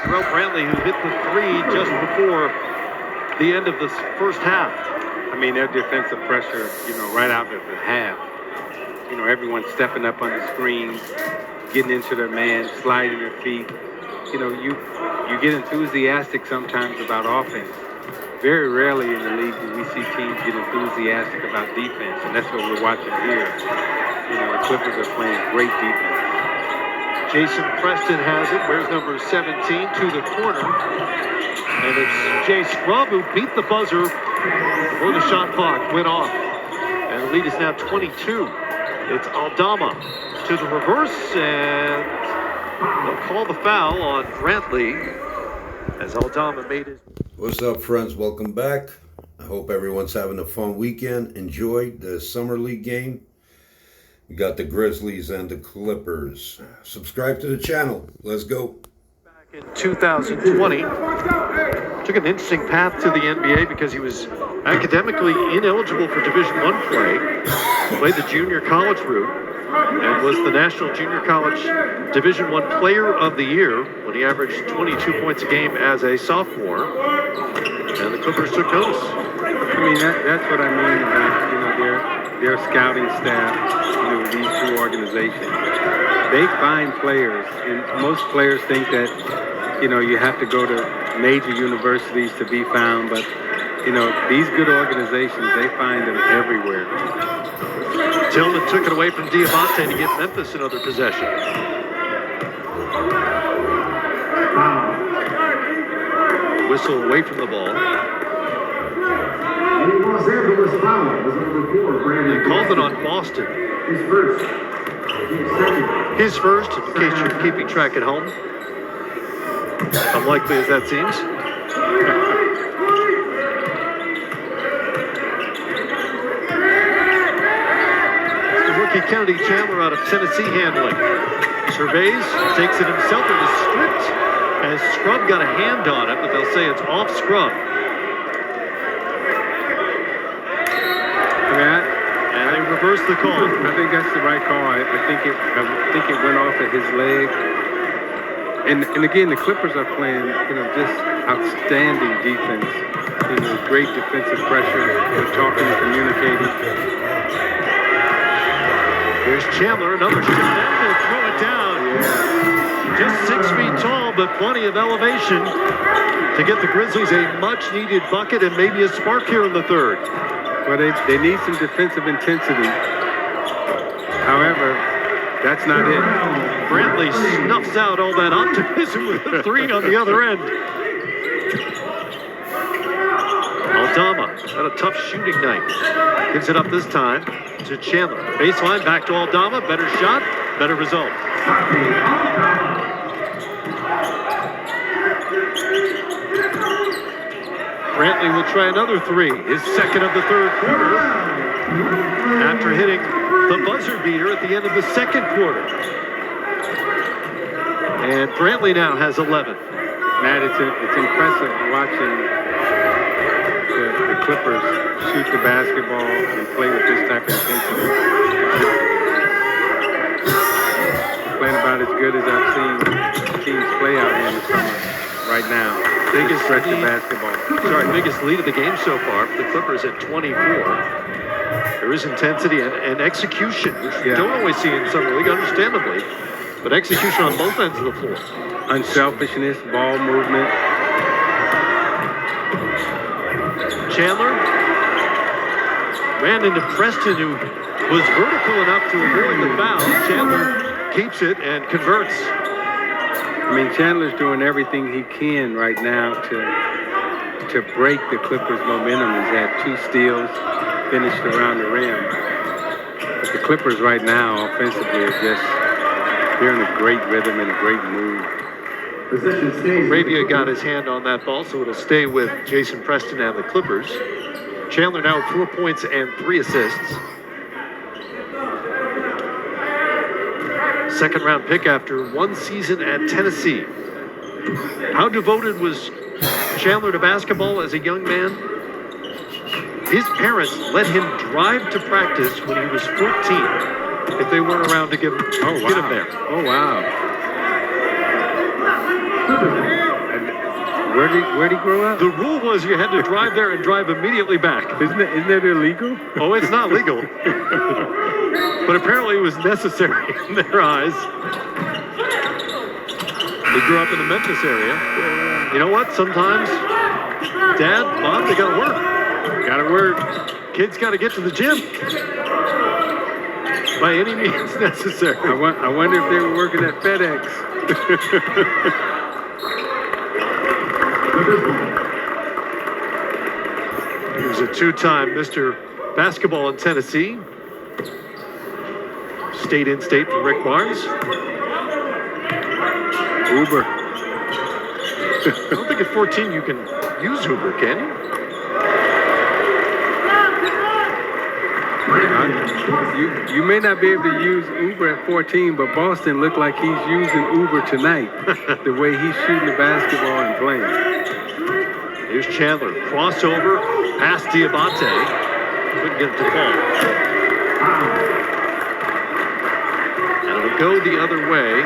Terrell Brantley, who hit the three just before the end of the first half. I mean, their defensive pressure, right out of the half. Everyone's stepping up on the screens, getting into their man, sliding their feet. You get enthusiastic sometimes about offense. Very rarely in the league do we see teams get enthusiastic about defense, and that's what we're watching here. The Clippers are playing great defense. Jason Preston has it. Where's number 17 to the corner? And it's Jay Scrubb who beat the buzzer before the shot clock went off. And the lead is now 22. It's Aldama to the reverse, and they'll call the foul on Brantley as Aldama made it. What's up, friends? Welcome back. I hope everyone's having a fun weekend. Enjoyed the Summer League game. We got the Grizzlies and the Clippers. Subscribe to the channel. Let's go. Back in 2020, took an interesting path to the NBA because he was academically ineligible for Division I play. Played the junior college route and was the National Junior College Division I Player of the Year when he averaged 22 points a game as a sophomore. And the Clippers took notice. I mean, that's what I mean about, their scouting staff, these two organizations. They find players, and most players think that, you have to go to major universities to be found, but, these good organizations, they find them everywhere. Tillman took it away from Diamante to give Memphis another possession. Whistle away from the ball. They called it on Boston. His first, in case you're keeping track at home. Unlikely as that seems. Kennedy Chandler out of Tennessee handling. Surveys, takes it himself, it was stripped as Scrubb got a hand on it, but they'll say it's off Scrubb. And they reversed the call. I think that's the right call. I think it went off at his leg. And again, the Clippers are playing, just outstanding defense. Great defensive pressure. They're talking and communicating. Here's Chandler, another shot. That will throw it down. Yeah. Just 6 feet tall, but plenty of elevation to get the Grizzlies a much-needed bucket and maybe a spark here in the third. Well, they need some defensive intensity. However, that's not it. Brantley snuffs out all that optimism with a three on the other end. Aldama had a tough shooting night. Gives it up this time to Chandler. Baseline, back to Aldama. Better shot, better result. Brantley will try another three, his second of the third quarter, after hitting the buzzer beater at the end of the second quarter. And Brantley now has 11. Matt, it's impressive watching the Clippers shoot the basketball and play with this type of intensity. Playing about as good as I've seen teams play out here in the summer right now. Biggest stretch of basketball. Biggest lead of the game so far for the Clippers at 24. There is intensity and execution, which you don't always see in summer league, understandably, but execution on both ends of the floor. Unselfishness, ball movement. Chandler ran into Preston, who was vertical enough to avoid the foul. Chandler keeps it and converts. I mean, Chandler's doing everything he can right now to break the Clippers' momentum. He's had 2 steals, finished around the rim. But the Clippers right now, offensively, are just, they're in a great rhythm and a great mood. Arabia got his hand on that ball, so it'll stay with Jason Preston and the Clippers. Chandler now with 4 points and 3 assists. Second round pick after 1 season at Tennessee. How devoted was Chandler to basketball as a young man? His parents let him drive to practice when he was 14 if they weren't around to get him there. Oh, wow. Where'd he grow up? The rule was you had to drive there and drive immediately back. Isn't that illegal? Oh, it's not legal. But apparently it was necessary in their eyes. He grew up in the Memphis area. You know what? Sometimes, Dad, Mom, they gotta work. Gotta work. Kids gotta get to the gym. By any means necessary. I wonder if they were working at FedEx. He was a two-time Mr. Basketball in Tennessee. State in state for Rick Barnes. Uber. I don't think at 14 you can use Uber, can you? You may not be able to use Uber at 14, but Boston looked like he's using Uber tonight. The way he's shooting the basketball and playing. Here's Chandler. Crossover past Diabate. Couldn't get it to fall. And it'll go the other way.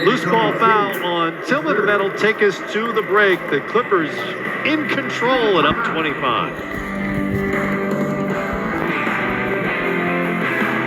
Loose ball foul on Tillman, and that'll take us to the break. The Clippers in control at up 25.